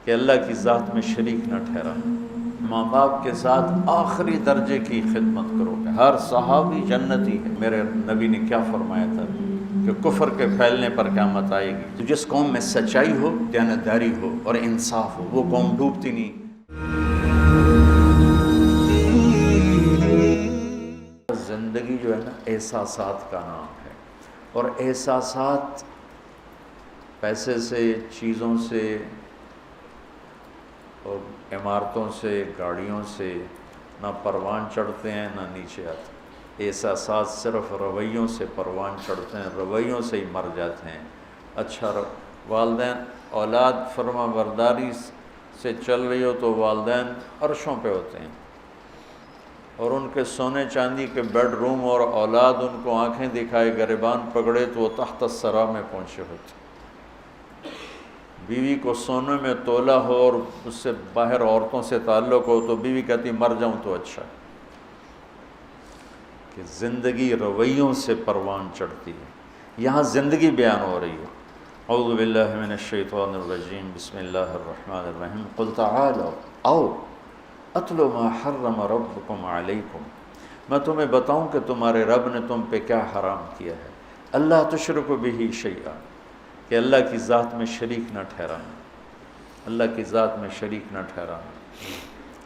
کہ اللہ کی ذات میں شریک نہ ٹھہرانا، ماں باپ کے ساتھ آخری درجے کی خدمت کرو گے۔ ہر صحابی جنتی ہے۔ میرے نبی نے کیا فرمایا تھا کہ کفر کے پھیلنے پر قیامت آئے گی تو جس قوم میں سچائی ہو، دیانتداری ہو اور انصاف ہو، وہ قوم ڈوبتی نہیں۔ زندگی جو ہے نا احساسات کا نام ہے، اور احساسات پیسے سے، چیزوں سے اور عمارتوں سے، گاڑیوں سے نہ پروان چڑھتے ہیں نہ نیچے آتے۔ احساسات صرف رویوں سے پروان چڑھتے ہیں، رویوں سے ہی مر جاتے ہیں۔ اچھا والدین اولاد فرما برداری سے چل رہی ہو تو والدین عرشوں پہ ہوتے ہیں، اور ان کے سونے چاندی کے بیڈ روم اور اولاد ان کو آنکھیں دکھائے گریبان پکڑے تو وہ تحت الثری میں پہنچے ہوتے۔ بیوی کو سونے میں تولا ہو اور اس سے باہر عورتوں سے تعلق ہو تو بیوی کہتی مر جاؤں تو اچھا ہے۔ کہ زندگی رویوں سے پروان چڑھتی ہے۔ یہاں زندگی بیان ہو رہی ہے۔ اعوذ باللہ من الشیطان الرجیم، بسم اللہ الرحمن الرحیم، قل تعالوا او اتلو ما حرم ربکم علیکم، میں تمہیں بتاؤں کہ تمہارے رب نے تم پہ کیا حرام کیا ہے۔ اللہ تشرکوا بہ شیئا، کہ اللہ کی ذات میں شریک نہ ٹھہرانا، اللہ کی ذات میں شریک نہ ٹھہرانا۔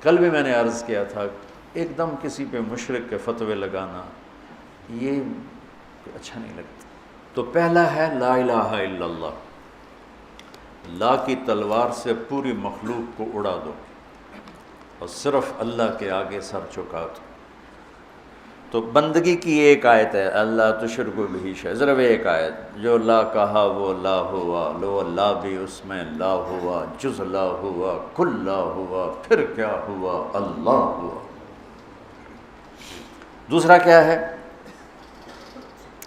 کل بھی میں نے عرض کیا تھا ایک دم کسی پہ مشرک کے فتوے لگانا یہ اچھا نہیں لگتا۔ تو پہلا ہے لا الہ الا اللہ، لا کی تلوار سے پوری مخلوق کو اڑا دو اور صرف اللہ کے آگے سر جھکا دو۔ تو بندگی کی ایک آیت ہے اللہ تشرکوا بہ شیئا، صرف ایک آیت، جو لا کہا وہ لا ہوا، لو لا بھی اس میں لا ہوا، جز لا ہوا، کل لا ہوا، پھر کیا ہوا، اللہ ہوا۔ دوسرا کیا ہے؟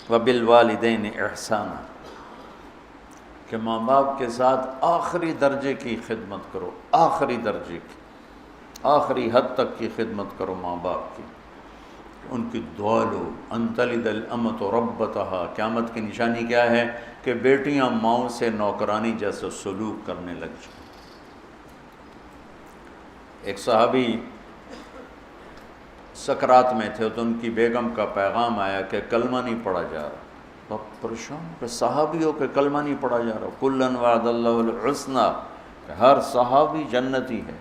وبالوالدین احسانا، کہ ماں باپ کے ساتھ آخری درجے کی خدمت کرو، آخری درجے کی، آخری حد تک کی خدمت کرو ماں باپ کی، ان کی دعا لو۔ ان تلد الامۃ ربتہا، قیامت کی نشانی کیا ہے کہ بیٹیاں ماؤں سے نوکرانی جیسے سلوک کرنے لگ جائیں۔ ایک صحابی سکرات میں تھے تو ان کی بیگم کا پیغام آیا کہ کلمہ نہیں پڑھا جا رہا۔ تو پریشان کہ صحابی ہو کہ کلمہ نہیں پڑھا جا رہا، کلن وعد اللہ الحسنی، کہ ہر صحابی جنتی ہے۔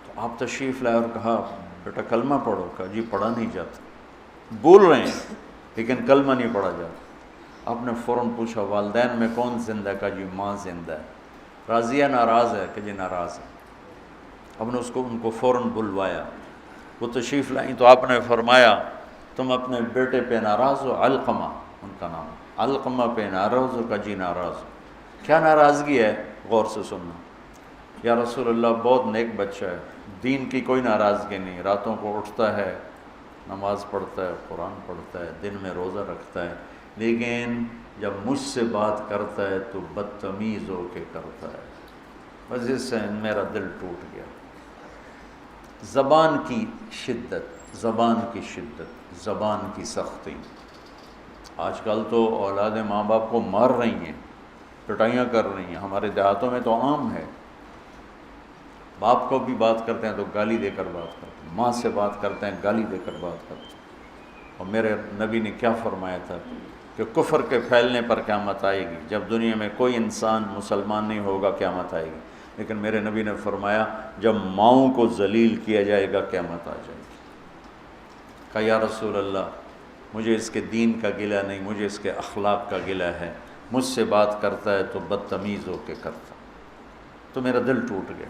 تو آپ تشریف لائے اور کہا بیٹا کلمہ پڑھو، کہا جی پڑھا نہیں جاتا، بول رہے ہیں لیکن کلمہ نہیں پڑھا جاتا۔ آپ نے فوراً پوچھا والدین میں کون زندہ ہے؟ کہا جی ماں زندہ ہے۔ راضی ہے ناراض ہے؟ کہ جی ناراض ہے۔ اب نے ان کو فوراً بلوایا، وہ تشریف لائیں تو آپ نے فرمایا تم اپنے بیٹے پہ ناراض ہو؟ علقمہ ان کا نام، علقمہ پہ ناراض ہو؟ کہ جی ناراض ہو۔ کیا ناراضگی ہے؟ غور سے سننا۔ یا رسول اللہ بہت نیک بچہ ہے، دین کی کوئی ناراضگی نہیں، راتوں کو اٹھتا ہے، نماز پڑھتا ہے، قرآن پڑھتا ہے، دن میں روزہ رکھتا ہے، لیکن جب مجھ سے بات کرتا ہے تو بدتمیز ہو کے کرتا ہے، بس اس سے میرا دل ٹوٹ گیا۔ زبان کی شدت، زبان کی شدت، زبان کی سختی۔ آج کل تو اولادیں ماں باپ کو مار رہی ہیں، پٹائیاں کر رہی ہیں، ہمارے دیہاتوں میں تو عام ہے۔ باپ کو بھی بات کرتے ہیں تو گالی دے کر بات کرتے ہیں، ماں سے بات کرتے ہیں گالی دے کر بات کرتے ہیں۔ اور میرے نبی نے کیا فرمایا تھا کہ کفر کے پھیلنے پر قیامت آئے گی، جب دنیا میں کوئی انسان مسلمان نہیں ہوگا قیامت آئے گی، لیکن میرے نبی نے فرمایا جب ماؤں کو ذلیل کیا جائے گا قیامت آ جائے گی۔ کہا یا رسول اللہ مجھے اس کے دین کا گلہ نہیں، مجھے اس کے اخلاق کا گلہ ہے، مجھ سے بات کرتا ہے تو بدتمیز ہو کے کرتا، تو میرا دل ٹوٹ گیا۔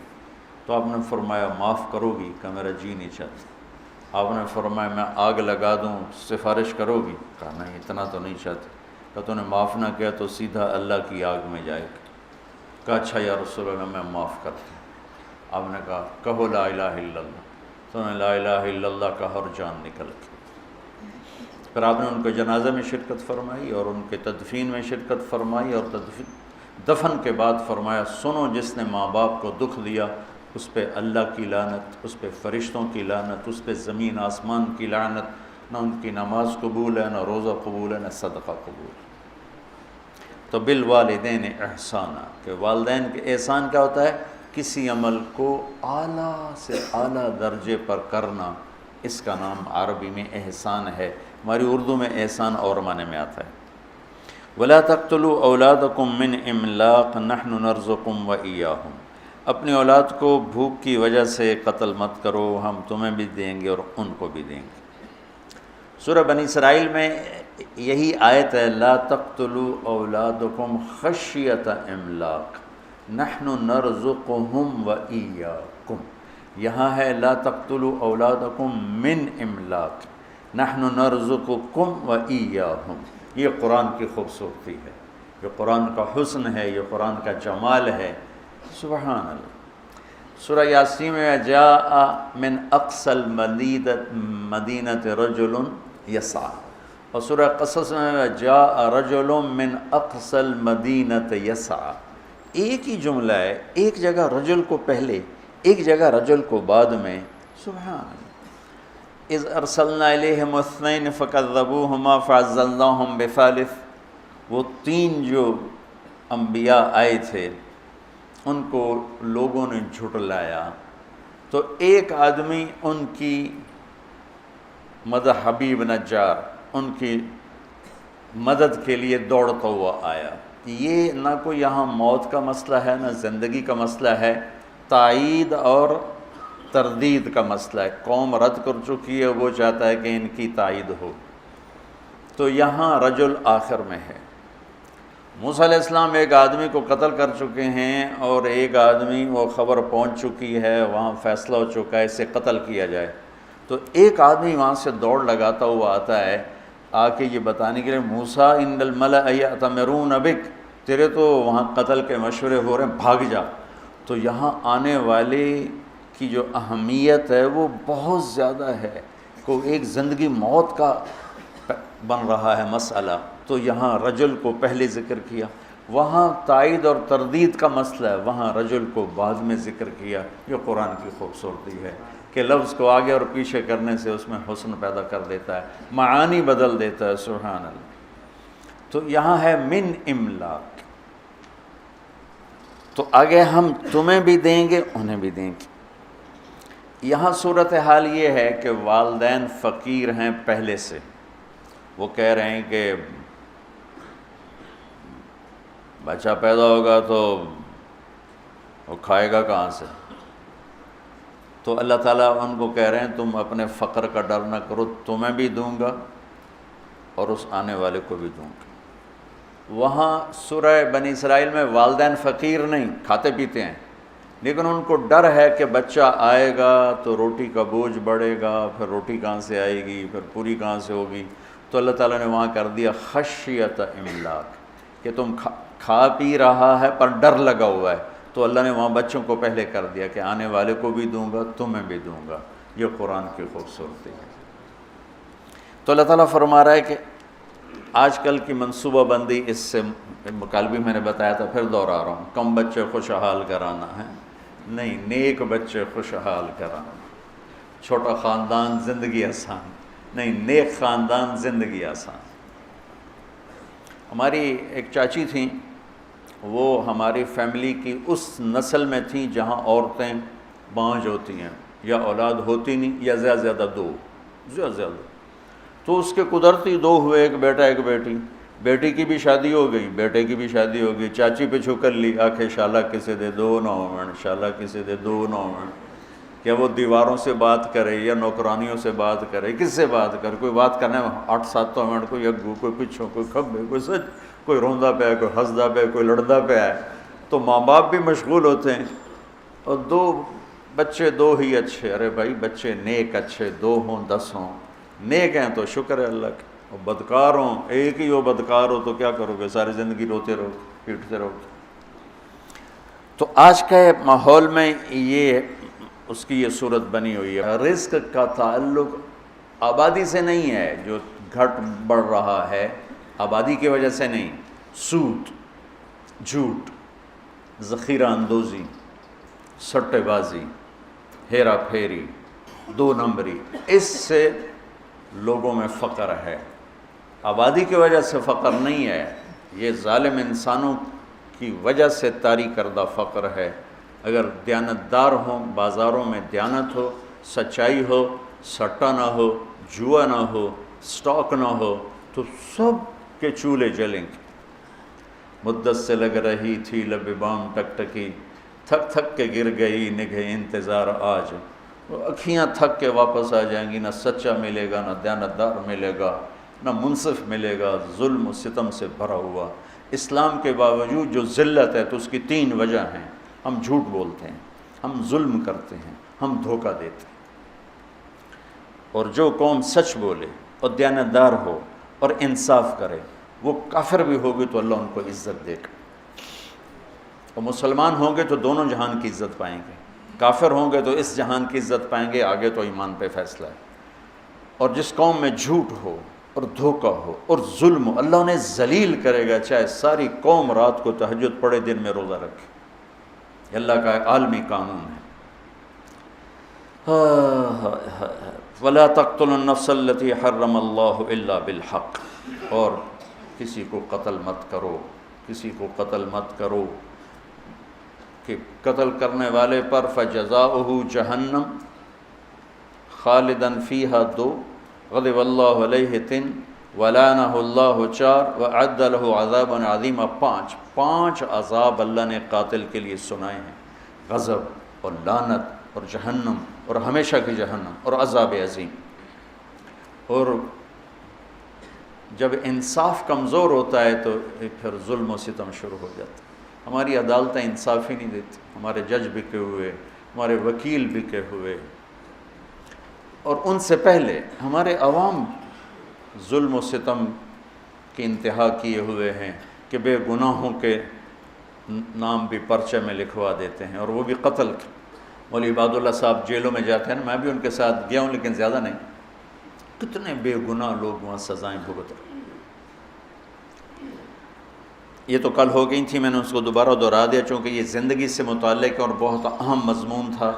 تو آپ نے فرمایا معاف کرو گی؟ کہ میرا جی نہیں چاہتا۔ آپ نے فرمایا میں آگ لگا دوں سفارش کرو گی؟ کہا نہیں اتنا تو نہیں چاہتے۔ کہ تو نے معاف نہ کیا تو سیدھا اللہ کی آگ میں جائے گا۔ کہا اچھا یا رسول اللہ میں معاف کرتا ہوں۔ آپ نے کہا کہو لا الہ الا اللہ، تو نے لا الہ الا اللہ کا ہر جان نکل گئی۔ پھر آپ نے ان کے جنازے میں شرکت فرمائی اور ان کے تدفین میں شرکت فرمائی، اور دفن کے بعد فرمایا سنو جس نے ماں باپ کو دکھ دیا اس پہ اللہ کی لعنت، اس پہ فرشتوں کی لعنت، اس پہ زمین آسمان کی لعنت، نہ ان کی نماز قبول ہے، نہ روزہ قبول ہے، نہ صدقہ قبول ہے۔ تو بالوالدین احسانا، کہ والدین کے احسان کیا ہوتا ہے؟ کسی عمل کو اعلیٰ سے اعلیٰ درجے پر کرنا، اس کا نام عربی میں احسان ہے۔ ہماری اردو میں احسان اور معنی میں آتا ہے۔ وَلَا تَقْتُلُوا أَوْلَادَكُم مِّنْ إِمْلَاقٍ نَحْنُ نَرْزُقُكُمْ وَإِيَّاهُمْ، اپنی اولاد کو بھوک کی وجہ سے قتل مت کرو، ہم تمہیں بھی دیں گے اور ان کو بھی دیں گے۔ سورہ بنی اسرائیل میں یہی آیت ہے، لا تقتلوا اولادکم خشیۃ املاق نحن نرزقهم وإیاکم، یہاں ہے لا تقتلوا اولادکم من املاق نحن نرزقکم وإیاہم۔ یہ قرآن کی خوبصورتی ہے، یہ قرآن کا حسن ہے، یہ قرآن کا جمال ہے، سبحان اللہ۔ سورہ یاسین میں جاء من اقصى المدینۃ رجل یسعی، اور سورہ قصص میں جاء رجل من اقصى المدینۃ یسعی۔ ایک ہی جملہ ہے، ایک جگہ رجل کو پہلے، ایک جگہ رجل کو بعد میں، سبحان اللہ۔ اذ ارسلنا الیہم اثنین فکذبوہما فعززناہم بثالث، وہ تین جو انبیاء آئے تھے ان کو لوگوں نے جھٹلایا، تو ایک آدمی ان کی مدد، حبیب نجار، ان کی مدد کے لیے دوڑتا ہوا آیا۔ یہ نہ کوئی یہاں موت کا مسئلہ ہے، نہ زندگی کا مسئلہ ہے، تائید اور تردید کا مسئلہ ہے۔ قوم رد کر چکی ہے، وہ چاہتا ہے کہ ان کی تائید ہو، تو یہاں رجل آخر میں ہے۔ موسیٰ علیہ السلام ایک آدمی کو قتل کر چکے ہیں، اور ایک آدمی، وہ خبر پہنچ چکی ہے، وہاں فیصلہ ہو چکا ہے اسے قتل کیا جائے، تو ایک آدمی وہاں سے دوڑ لگاتا ہوا آتا ہے، آ کے یہ بتانے کے لیے، موسیٰ ان الملأ یأتمرون بک، تیرے تو وہاں قتل کے مشورے ہو رہے ہیں، بھاگ جا۔ تو یہاں آنے والے کی جو اہمیت ہے وہ بہت زیادہ ہے، کوئی ایک زندگی موت کا بن رہا ہے مسئلہ، تو یہاں رجل کو پہلے ذکر کیا۔ وہاں تائید اور تردید کا مسئلہ ہے، وہاں رجل کو بعد میں ذکر کیا۔ یہ قرآن کی خوبصورتی ہے کہ لفظ کو آگے اور پیچھے کرنے سے اس میں حسن پیدا کر دیتا ہے، معانی بدل دیتا ہے، سبحان اللہ۔ تو یہاں ہے من املاق، تو آگے ہم تمہیں بھی دیں گے انہیں بھی دیں گے۔ یہاں صورتحال یہ ہے کہ والدین فقیر ہیں پہلے سے، وہ کہہ رہے ہیں کہ بچہ پیدا ہوگا تو وہ کھائے گا کہاں سے، تو اللہ تعالیٰ ان کو کہہ رہے ہیں تم اپنے فقر کا ڈر نہ کرو، تمہیں بھی دوں گا اور اس آنے والے کو بھی دوں گا۔ وہاں سورہ بنی اسرائیل میں والدین فقیر نہیں، کھاتے پیتے ہیں، لیکن ان کو ڈر ہے کہ بچہ آئے گا تو روٹی کا بوجھ بڑھے گا، پھر روٹی کہاں سے آئے گی، پھر پوری کہاں سے ہوگی، تو اللہ تعالیٰ نے وہاں کر دیا خشیۃ املاق، کہ تم کھا پی رہا ہے پر ڈر لگا ہوا ہے، تو اللہ نے وہاں بچوں کو پہلے کر دیا کہ آنے والے کو بھی دوں گا، تمہیں بھی دوں گا۔ یہ قرآن کی خوبصورتی ہے۔ تو اللہ تعالیٰ فرما رہا ہے کہ آج کل کی منصوبہ بندی، اس سے کل بھی میں نے بتایا تھا، پھر دوہرا رہا ہوں، کم بچے خوشحال کرانا ہے نہیں، نیک بچے خوشحال کرانا، چھوٹا خاندان زندگی آسان نہیں، نیک خاندان زندگی آسان۔ ہماری ایک چاچی تھیں، وہ ہماری فیملی کی اس نسل میں تھیں جہاں عورتیں بانجھ ہوتی ہیں، یا اولاد ہوتی نہیں، یا زیادہ زیادہ دو، زیادہ، تو اس کے قدرتی دو ہوئے، ایک بیٹا ایک بیٹی، بیٹی کی بھی شادی ہو گئی، بیٹے کی بھی شادی ہو گئی، چاچی پہ چھکر لی، آنکھیں شالہ کسے دے دو نومن، شالہ کسے دے دو نومن، کیا وہ دیواروں سے بات کرے یا نوکرانیوں سے بات کرے، کس سے بات کرے، کوئی بات کرنے میں 8-7 منٹ، کوئی اگو، کوئی پچھوں، کوئی کھبے، کوئی سچ، کوئی روندا پہ ہے، کوئی ہنسدا پہ ہے، کوئی لڑدا پہ ہے، تو ماں باپ بھی مشغول ہوتے ہیں، اور دو بچے دو ہی اچھے، ارے بھائی بچے نیک اچھے 2 ہوں 10 ہوں، نیک ہیں تو شکر ہے اللہ کا، اور بدکار ہوں، ایک ہی ہو بدکار ہو تو کیا کرو گے، ساری زندگی روتے رہو، پیٹتے رہو۔ تو آج کے ماحول میں یہ اس کی یہ صورت بنی ہوئی ہے۔ رزق کا تعلق آبادی سے نہیں ہے، جو گھٹ بڑھ رہا ہے آبادی کی وجہ سے نہیں، سود، جھوٹ، ذخیرہ اندوزی، سٹے بازی، ہیرا پھیری، 2 نمبری، اس سے لوگوں میں فقر ہے، آبادی کی وجہ سے فقر نہیں ہے، یہ ظالم انسانوں کی وجہ سے طاری کردہ فقر ہے۔ اگر دیانتدار ہوں، بازاروں میں دیانت ہو، سچائی ہو، سٹا نہ ہو، جوا نہ ہو، سٹاک نہ ہو، تو سب کے چولہے جلیں گے۔ مدت سے لگ رہی تھی لب بام ٹکٹکی، تھک تھک کے گر گئی نگہ انتظار آج۔ وہ اکھیاں تھک کے واپس آ جائیں گی، نہ سچا ملے گا، نہ دیانتدار ملے گا، نہ منصف ملے گا، ظلم و ستم سے بھرا ہوا۔ اسلام کے باوجود جو ذلت ہے تو اس کی 3 وجہ ہیں۔ ہم جھوٹ بولتے ہیں، ہم ظلم کرتے ہیں، ہم دھوکہ دیتے ہیں۔ اور جو قوم سچ بولے اور دیانتدار ہو اور انصاف کرے، وہ کافر بھی ہوگی تو اللہ ان کو عزت دے گا، اور مسلمان ہوں گے تو دونوں جہان کی عزت پائیں گے، کافر ہوں گے تو اس جہان کی عزت پائیں گے، آگے تو ایمان پہ فیصلہ ہے۔ اور جس قوم میں جھوٹ ہو اور دھوکہ ہو اور ظلم ہو، اللہ انہیں ذلیل کرے گا، چاہے ساری قوم رات کو تہجد پڑھے، دن میں روزہ رکھے۔ یہ اللہ کا ایک عالمی قانون ہے۔ وَلَا تَقْتُلُوا النَّفْسَ الَّتِي حَرَّمَ اللَّهُ إِلَّا بِالْحَقِّ، اور کسی کو قتل مت کرو، کسی کو قتل مت کرو، کہ قتل کرنے والے پر فَجَزَاؤُهُ جَهَنَّمْ خَالِدًا فِيهَا 2، غضب اللہ علیہ 3، وَلَعَنَهُ اللَّهُ 4، وَأَعَدَّ لَهُ عَذَابًا عَظِيمًا 5 عذاب اللہ نے قاتل کے لیے سنائے ہیں، غضب اور لعنت اور جہنم اور ہمیشہ کی جہنم اور عذاب عظیم۔ اور جب انصاف کمزور ہوتا ہے تو پھر ظلم و ستم شروع ہو جاتا ہے۔ ہماری عدالتیں انصاف ہی نہیں دیتی، ہمارے جج بکے ہوئے، ہمارے وکیل بکے ہوئے، اور ان سے پہلے ہمارے عوام ظلم و ستم کی انتہا کیے ہوئے ہیں کہ بے گناہوں کے نام بھی پرچے میں لکھوا دیتے ہیں، اور وہ بھی قتل کے۔ مولوی عباد اللہ صاحب جیلوں میں جاتے ہیں، میں بھی ان کے ساتھ گیا ہوں لیکن زیادہ نہیں، کتنے بے گناہ لوگ وہاں سزائیں بھگت رہے۔ یہ تو کل ہو گئی تھی، میں نے اس کو دوبارہ دہرا دیا چونکہ یہ زندگی سے متعلق ہے اور بہت اہم مضمون تھا،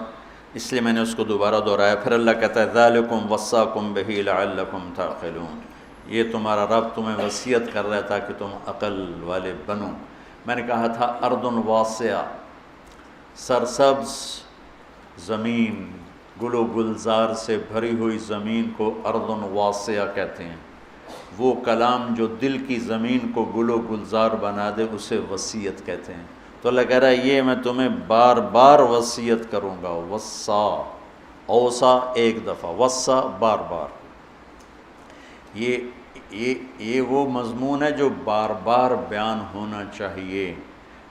اس لیے میں نے اس کو دوبارہ دہرایا۔ پھر اللہ کہتا ہے ذَلِكُمْ وَصَّاكُمْ بِهِ لَعَلَّكُمْ تَعْقِلُونَ، یہ تمہارا رب تمہیں وصیت کر رہا ہے تاکہ تم عقل والے بنو۔ میں نے کہا تھا اردن واسعہ، سرسبز زمین، گل و گلزار سے بھری ہوئی زمین کو اردن واسعہ کہتے ہیں۔ وہ کلام جو دل کی زمین کو گل و گلزار بنا دے اسے وصیت کہتے ہیں۔ تو اللہ کہہ رہا ہے یہ میں تمہیں بار بار وصیت کروں گا۔ وصا، اوصا ایک دفعہ، وصا بار بار۔ یہ وہ مضمون ہے جو بار بار بیان ہونا چاہیے،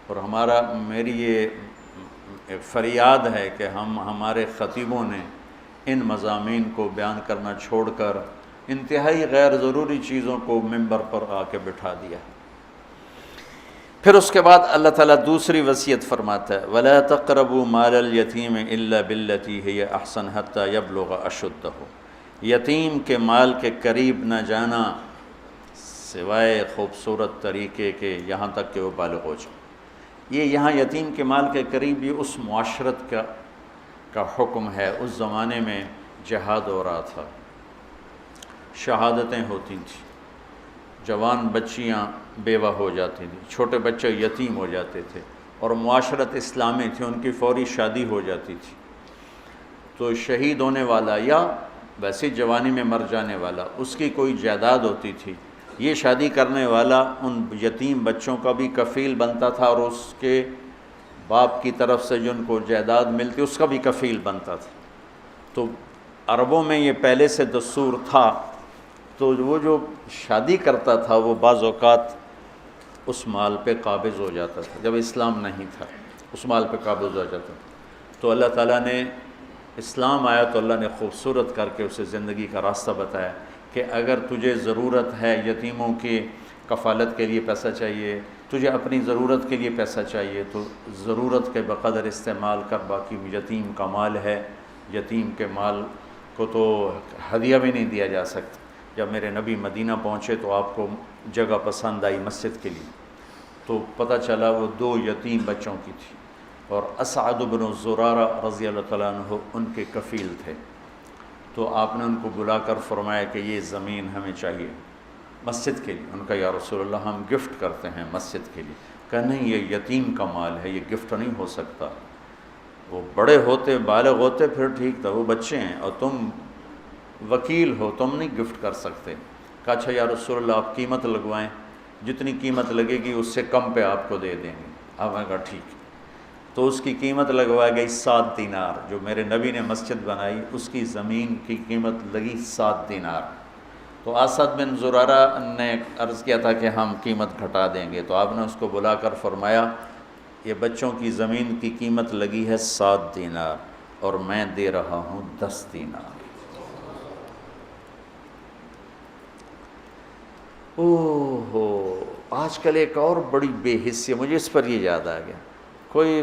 اور میری یہ ایک فریاد ہے کہ ہمارے خطیبوں نے ان مضامین کو بیان کرنا چھوڑ کر انتہائی غیر ضروری چیزوں کو ممبر پر آ کے بٹھا دیا۔ پھر اس کے بعد اللہ تعالیٰ دوسری وصیت فرماتا ہے وَلَا تَقْرَبُوا مَالَ الْيَتِيمِ إِلَّا بِالَّتِي هِيَ أَحْسَنُ حَتَّى يَبْلُغَ أَشُدَّهُ، یتیم کے مال کے قریب نہ جانا سوائے خوبصورت طریقے کے، یہاں تک کہ وہ بالغ ہو جائے۔ یہاں یتیم کے مال کے قریب یہ اس معاشرت کا حکم ہے۔ اس زمانے میں جہاد ہو رہا تھا، شہادتیں ہوتی تھیں، جوان بچیاں بیوہ ہو جاتی تھیں، چھوٹے بچے یتیم ہو جاتے تھے، اور معاشرت اسلامی تھی، ان کی فوری شادی ہو جاتی تھی۔ تو شہید ہونے والا یا ویسی جوانی میں مر جانے والا، اس کی کوئی جائیداد ہوتی تھی، یہ شادی کرنے والا ان یتیم بچوں کا بھی کفیل بنتا تھا، اور اس کے باپ کی طرف سے جن کو جائیداد ملتی اس کا بھی کفیل بنتا تھا۔ تو عربوں میں یہ پہلے سے دستور تھا، تو وہ جو شادی کرتا تھا وہ بعض اوقات اس مال پہ قابض ہو جاتا تھا، جب اسلام نہیں تھا اس مال پہ قابض ہو جاتا تھا۔ تو اللہ تعالیٰ نے اسلام آیا تو اللہ نے خوبصورت کر کے اسے زندگی کا راستہ بتایا کہ اگر تجھے ضرورت ہے، یتیموں کی کفالت کے لیے پیسہ چاہیے، تجھے اپنی ضرورت کے لیے پیسہ چاہیے، تو ضرورت کے بقدر استعمال کر، باقی یتیم کا مال ہے، یتیم کے مال کو تو ہدیہ بھی نہیں دیا جا سکتا۔ جب میرے نبی مدینہ پہنچے تو آپ کو جگہ پسند آئی مسجد کے لیے، تو پتہ چلا وہ 2 یتیم بچوں کی تھی، اور اسعد بن زرارہ رضی اللہ تعالیٰ عنہ ان کے کفیل تھے۔ تو آپ نے ان کو بلا کر فرمایا کہ یہ زمین ہمیں چاہیے مسجد کے لیے۔ ان کا یا رسول اللہ ہم گفٹ کرتے ہیں مسجد کے لیے۔ کہا نہیں، یہ یتیم کا مال ہے، یہ گفٹ نہیں ہو سکتا۔ وہ بڑے ہوتے بالغ ہوتے پھر ٹھیک تھا، وہ بچے ہیں اور تم وکیل ہو، تم نہیں گفٹ کر سکتے۔ کہا اچھا یا رسول اللہ آپ قیمت لگوائیں، جتنی قیمت لگے گی اس سے کم پہ آپ کو دے دیں گے۔ آپ نے کہا ٹھیک ہے۔ تو اس کی قیمت لگوائی گئی 7 دینار، جو میرے نبی نے مسجد بنائی اس کی زمین کی قیمت لگی 7 دینار۔ تو اسد بن زرارہ نے عرض کیا تھا کہ ہم قیمت گھٹا دیں گے، تو آپ نے اس کو بلا کر فرمایا یہ بچوں کی زمین کی قیمت لگی ہے 7 دینار اور میں دے رہا ہوں 10 دینار۔ اوہ ہو، آج کل ایک اور بڑی بے حسی، مجھے اس پر یہ یاد آ گیا، کوئی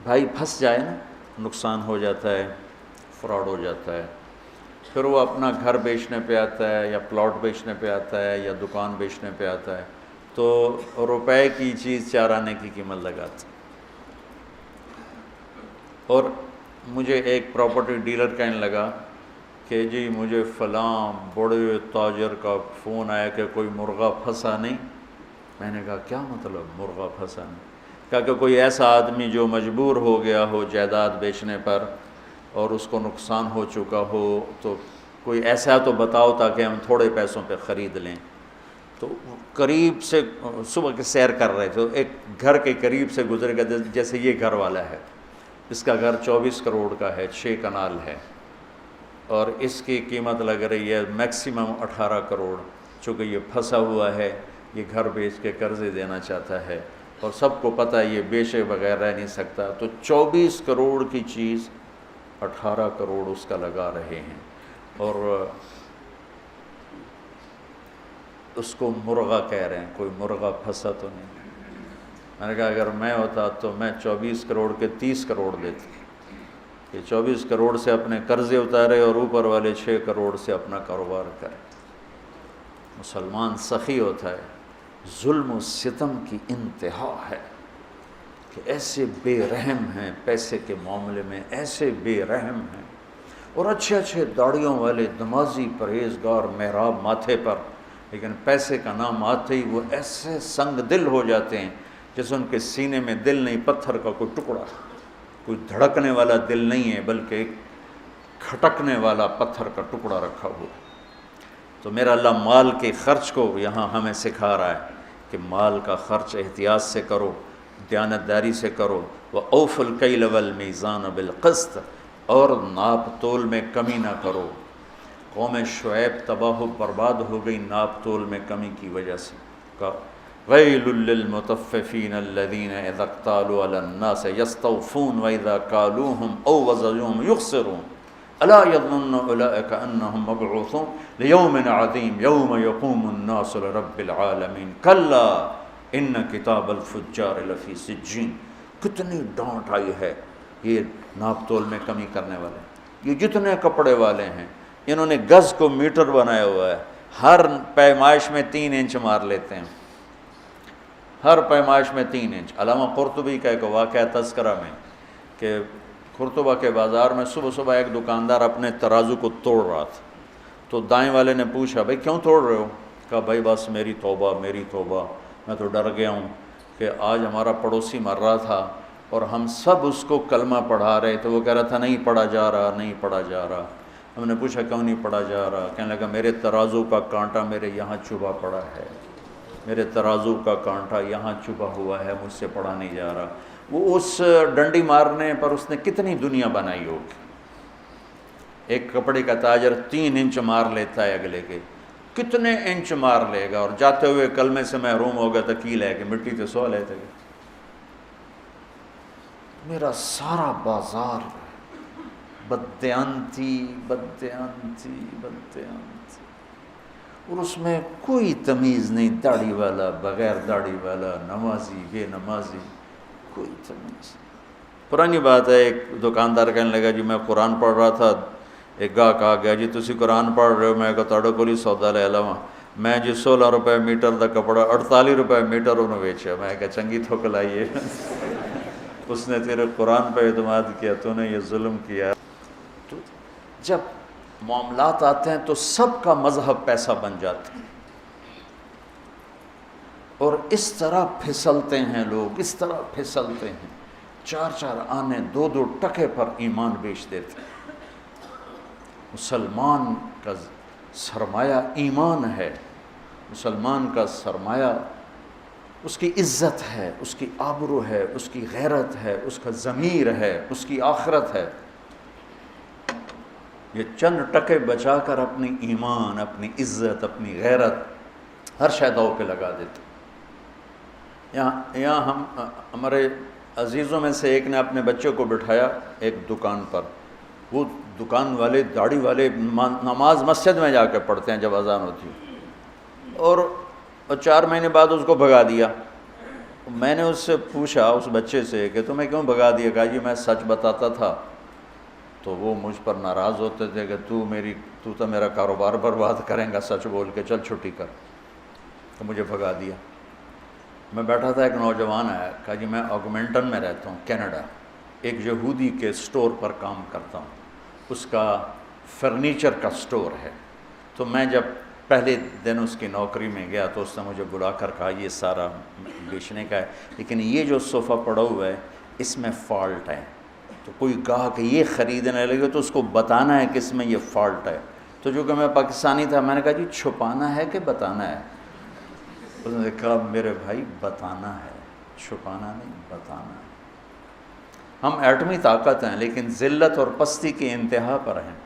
بھائی پھنس جائے نا، نقصان ہو جاتا ہے، فراڈ ہو جاتا ہے، پھر وہ اپنا گھر بیچنے پہ آتا ہے یا پلاٹ بیچنے پہ آتا ہے یا دکان بیچنے پہ آتا ہے تو روپے کی چیز 4 آنے کی قیمت لگاتا ہے۔ اور مجھے ایک پراپرٹی ڈیلر کہنے لگا کہ جی مجھے فلاں بڑے تاجر کا فون آیا کہ کوئی مرغہ پھنسا نہیں۔ میں نے کہا کیا مطلب مرغہ پھنسا نہیں؟ کہا کہ کوئی ایسا آدمی جو مجبور ہو گیا ہو جائیداد بیچنے پر اور اس کو نقصان ہو چکا ہو، تو کوئی ایسا تو بتاؤ تاکہ ہم تھوڑے پیسوں پہ خرید لیں۔ تو قریب سے صبح کے سیر کر رہے تھے، ایک گھر کے قریب سے گزر گیا، جیسے یہ گھر والا ہے، اس کا گھر 24 کروڑ کا ہے، 6 کنال ہے اور اس کی قیمت لگ رہی ہے میکسیمم 18 کروڑ۔ چونکہ یہ پھنسا ہوا ہے، یہ گھر بیچ کے قرضے دینا چاہتا ہے اور سب کو پتہ ہے یہ بیچے بغیر رہ نہیں سکتا، تو 24 کروڑ کی چیز 18 کروڑ اس کا لگا رہے ہیں اور اس کو مرغہ کہہ رہے ہیں۔ کوئی مرغہ پھنسا تو نہیں۔ میں نے کہا اگر میں ہوتا تو میں 24 کروڑ کے 30 کروڑ دیتا کہ 24 کروڑ سے اپنے قرضے اتارے اور اوپر والے 6 کروڑ سے اپنا کاروبار کرے۔ مسلمان سخی ہوتا ہے، ظلم و ستم کی انتہا ہے کہ ایسے بے رحم ہیں، پیسے کے معاملے میں ایسے بے رحم ہیں، اور اچھے اچھے داڑھیوں والے نمازی پرہیزگار محراب ماتھے پر، لیکن پیسے کا نام آتے ہی وہ ایسے سنگ دل ہو جاتے ہیں جیسے ان کے سینے میں دل نہیں، پتھر کا کوئی ٹکڑا، کوئی دھڑکنے والا دل نہیں ہے بلکہ ایک کھٹکنے والا پتھر کا ٹکڑا رکھا ہوا۔ تو میرا اللہ مال کے خرچ کو یہاں ہمیں سکھا رہا ہے کہ مال کا خرچ احتیاط سے کرو، دیانتداری سے کرو۔ وَأَوْفُوا الْكَيْلَ وَالْمِيزَانَ بِالْقِسْطِ، اور ناپ تول میں کمی نہ کرو۔ قوم شعیب تباہ و برباد ہو گئی ناپ تول میں کمی کی وجہ سے۔ وَيْلٌ لِّلْمُطَفِّفِينَ الَّذِينَ إِذَا اكْتَالُوا عَلَى النَّاسِ يَسْتَوْفُونَ وَإِذَا كَالُوهُمْ أَوْ وَزَنُوهُمْ يُخْسِرُونَ أَلَا يَظُنُّ أُولَٰئِكَ أَنَّهُمْ مَبْعُوثُونَ لِيَوْمٍ عَظِيمٍ يَوْمَ يَقُومُ النَّاسُ لِرَبِّ الْعَالَمِينَ كَلَّا إِنَّ كِتَابَ الْفُجَّارِ لَفِي سِجِّينٍ۔ کتنی ڈانٹ آئی ہے یہ ناپ تول میں کمی کرنے والے، یہ جتنے کپڑے والے ہیں انہوں نے گز کو میٹر بنایا ہوا ہے، ہر پیمائش میں 3 انچ مار لیتے ہیں، ہر پیمائش میں 3 انچ۔ علامہ قرطبی کا ایک واقعہ تذکرہ میں کہ قرطبہ کے بازار میں صبح صبح ایک دکاندار اپنے ترازو کو توڑ رہا تھا، تو دائیں والے نے پوچھا بھائی کیوں توڑ رہے ہو؟ کہا بھائی بس میری توبہ میری توبہ، میں تو ڈر گیا ہوں کہ آج ہمارا پڑوسی مر رہا تھا اور ہم سب اس کو کلمہ پڑھا رہے تھے، وہ کہہ رہا تھا نہیں پڑھا جا رہا نہیں پڑھا جا رہا۔ ہم نے پوچھا کیوں نہیں پڑھا جا رہا؟ کہنے لگا میرے ترازو کا کانٹا میرے یہاں چبھا پڑا ہے، میرے ترازو کا کانٹا یہاں چبھا ہوا ہے، مجھ سے پڑھا نہیں جا رہا۔ وہ اس ڈنڈی مارنے پر اس نے کتنی دنیا بنائی ہوگی۔ ایک کپڑے کا تاجر 3 انچ مار لیتا ہے اگلے کے، کتنے انچ مار لے گا، اور جاتے ہوئے کلمے سے محروم ہوگا تو کی لے کے مٹی تو سو لیتے گا۔ میرا سارا بازار بددیانتی بددیانتی بددیانتی، اور اس میں کوئی تمیز نہیں، داڑھی والا بغیر داڑھی والا، نمازی بے نمازی، کوئی تمیز۔ پرانی بات ہے، ایک دکاندار کہنے لگا جی میں قرآن پڑھ رہا تھا، ایک گاہک آ گیا جی تسی قرآن پڑھ رہے ہو؟ میں کہا تہاڈے کول ہی سودا لے لواں۔ میں جی 16 روپے میٹر دا کپڑا 48 روپے میٹر انہوں بیچا۔ میں کہا چنگی تھوک لائیے، اس نے تیرے قرآن پہ اعتماد کیا، تو نے یہ ظلم کیا۔ تو جب معاملات آتے ہیں تو سب کا مذہب پیسہ بن جاتا ہے، اور اس طرح پھسلتے ہیں لوگ، اس طرح پھسلتے ہیں۔ 4 آنے 2 ٹکے پر ایمان بیچ دیتے۔ مسلمان کا سرمایہ ایمان ہے، مسلمان کا سرمایہ اس کی عزت ہے، اس کی آبرو ہے، اس کی غیرت ہے، اس کا ضمیر ہے، اس کی آخرت ہے۔ یہ چند ٹکے بچا کر اپنی ایمان، اپنی عزت، اپنی غیرت ہر شے داؤ پہ لگا دیتے۔ یہاں ہم ہمارے عزیزوں میں سے ایک نے اپنے بچے کو بٹھایا ایک دکان پر، وہ دکان والے داڑھی والے نماز مسجد میں جا کے پڑھتے ہیں جب اذان ہوتی ہے، اور 4 مہینے بعد اس کو بھگا دیا۔ میں نے اس سے پوچھا اس بچے سے کہ تمہیں کیوں بھگا دیا؟ کہا جی میں سچ بتاتا تھا تو وہ مجھ پر ناراض ہوتے تھے کہ تو تو میرا کاروبار برباد کریں گا سچ بول کے، چل چھٹی کر، تو مجھے بھگا دیا۔ میں بیٹھا تھا، ایک نوجوان آیا، کہا جی میں آگمنٹن میں رہتا ہوں کینیڈا، ایک یہودی کے سٹور پر کام کرتا ہوں، اس کا فرنیچر کا سٹور ہے۔ تو میں جب پہلے دن اس کی نوکری میں گیا تو اس نے مجھے بلا کر کہا یہ سارا بیچنے کا ہے، لیکن یہ جو صوفہ پڑا ہوا ہے اس میں فالٹ ہے، تو کوئی گاہک یہ خریدنے لگے تو اس کو بتانا ہے کہ اس میں یہ فالٹ ہے۔ تو جو کہ میں پاکستانی تھا، میں نے کہا جی چھپانا ہے کہ بتانا ہے؟ اس نے کہا میرے بھائی بتانا ہے، چھپانا نہیں، بتانا ہے۔ ہم ایٹمی طاقت ہیں لیکن ذلت اور پستی کی انتہا پر ہیں۔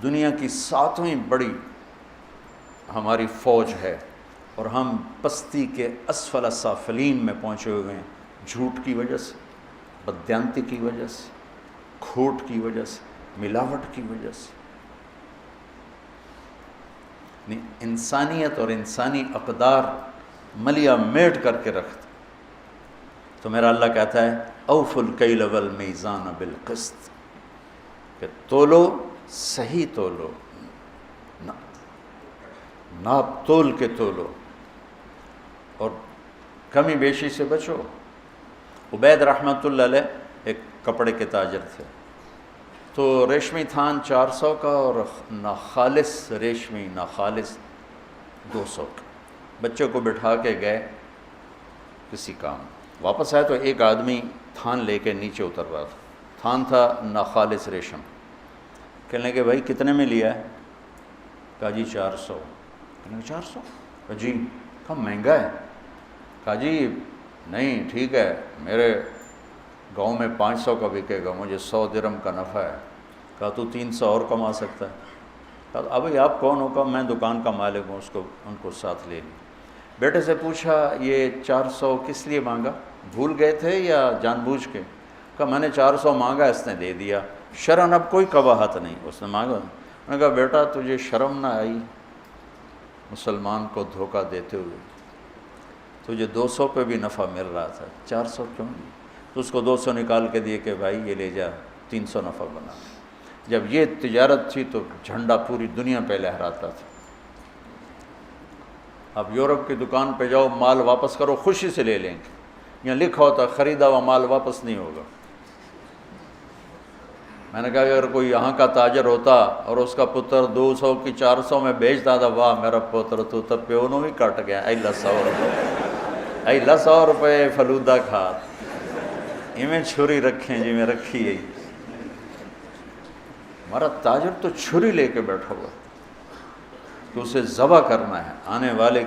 دنیا کی 7ویں بڑی ہماری فوج ہے اور ہم پستی کے اسفل السافلین میں پہنچے ہوئے ہیں، جھوٹ کی وجہ سے، بددیانتی کی وجہ سے، کھوٹ کی وجہ سے، ملاوٹ کی وجہ سے۔ انسانیت اور انسانی اقدار ملیا میٹ کر کے رکھتے۔ تو میرا اللہ کہتا ہے اوفوا الکیل والمیزان بالقسط، کہ تولو، صحیح تولو، ناپ تول کے تولو اور کمی بیشی سے بچو۔ عبید رحمۃ اللہ علیہ ایک کپڑے کے تاجر تھے، تو ریشمی تھان 400 کا اور ناخالص ریشمی ناخالص 200 کا۔ بچے کو بٹھا کے گئے کسی کام، واپس آئے تو ایک آدمی تھان لے کے نیچے اتر رہا تھا، تھان تھا ناخالص ریشم۔ کہنے کہ بھائی کتنے میں لیا ہے؟ کہا جی 400۔ کہنے 400؟ کہا جی، کہا مہنگا ہے؟ کہا جی نہیں ٹھیک ہے، میرے گاؤں میں 500 کا بکے گا، مجھے 100 درہم کا نفع ہے۔ کہا تو 300 اور کما سکتا ہے۔ کہا ابھی آپ کون ہو؟ کہا میں دکان کا مالک ہوں۔ ان کو ساتھ لے لی۔ بیٹے سے پوچھا یہ 400 کس لیے مانگا؟ بھول گئے تھے یا جان بوجھ کے؟ کہا میں نے 400 مانگا، اس نے دے دیا، شرعاً اب کوئی قباحت نہیں، اس نے مانگا۔ میں نے کہا بیٹا تجھے شرم نہ آئی مسلمان کو دھوکہ دیتے ہوئے؟ تجھے 200 پہ بھی نفع مل رہا تھا، 400 کیوں نہیں؟ تو اس کو 200 نکال کے دیے کہ بھائی یہ لے جا، 300 نفع بنا۔ جب یہ تجارت تھی تو جھنڈا پوری دنیا پہ لہراتا تھا۔ اب یورپ کی دکان پہ جاؤ، مال واپس کرو، خوشی سے لے لیں گے، یہاں لکھا ہوتا خریدا ہوا مال واپس نہیں ہوگا۔ میں نے کہا اگر کوئی یہاں کا تاجر ہوتا اور اس کا پتر 200 کی 400 میں بیچتا تھا، واہ میرا پتر تو تب پہ انہوں بھی کٹ گیا، ایلا 100 روپے، ایلا 100 روپے فلودہ کھا، میں چھری رکھیں جی میں رکھی ہے۔ ہمارا تاجر تو چھری لے کے بیٹھا ہوا تو اسے ذبح کرنا ہے۔ آنے والے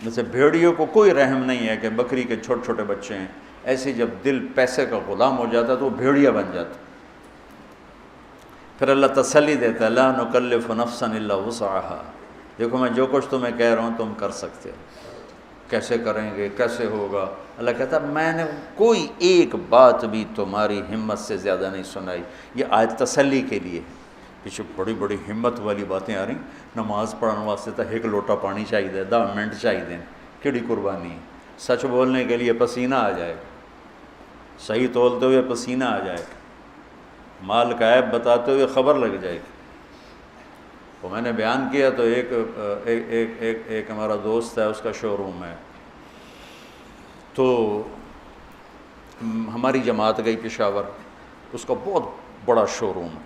جیسے بھیڑیوں کو کوئی رحم نہیں ہے کہ بکری کے چھوٹے چھوٹے بچے ہیں، ایسے جب دل پیسے کا غلام ہو جاتا تو وہ بھیڑیا بن جاتا۔ پھر اللہ تسلی دیتا ہے لا نکلف نفسا الا وسعها، دیکھو میں جو کچھ تمہیں کہہ رہا ہوں تم کر سکتے ہو، کیسے کریں گے، کیسے ہوگا؟ اللہ کہتا ہے میں نے کوئی ایک بات بھی تمہاری ہمت سے زیادہ نہیں سنائی۔ یہ آیت تسلی کے لیے، پیچھے بڑی بڑی ہمت والی باتیں آ رہی، نماز پڑھنے واسطے تو 1 لوٹا پانی چاہیے، 10 منٹ چاہیے، کیڑی قربانی ہے؟ سچ بولنے کے لیے پسینہ آ جائے گا، صحیح تولتے ہوئے پسینہ آ جائے گا، مال کا عیب بتاتے ہوئے خبر لگ جائے گی۔ وہ میں نے بیان کیا تو ایک ہمارا دوست ہے، اس کا شو روم ہے، تو ہماری جماعت گئی پشاور، اس کا بہت بڑا شو روم ہے،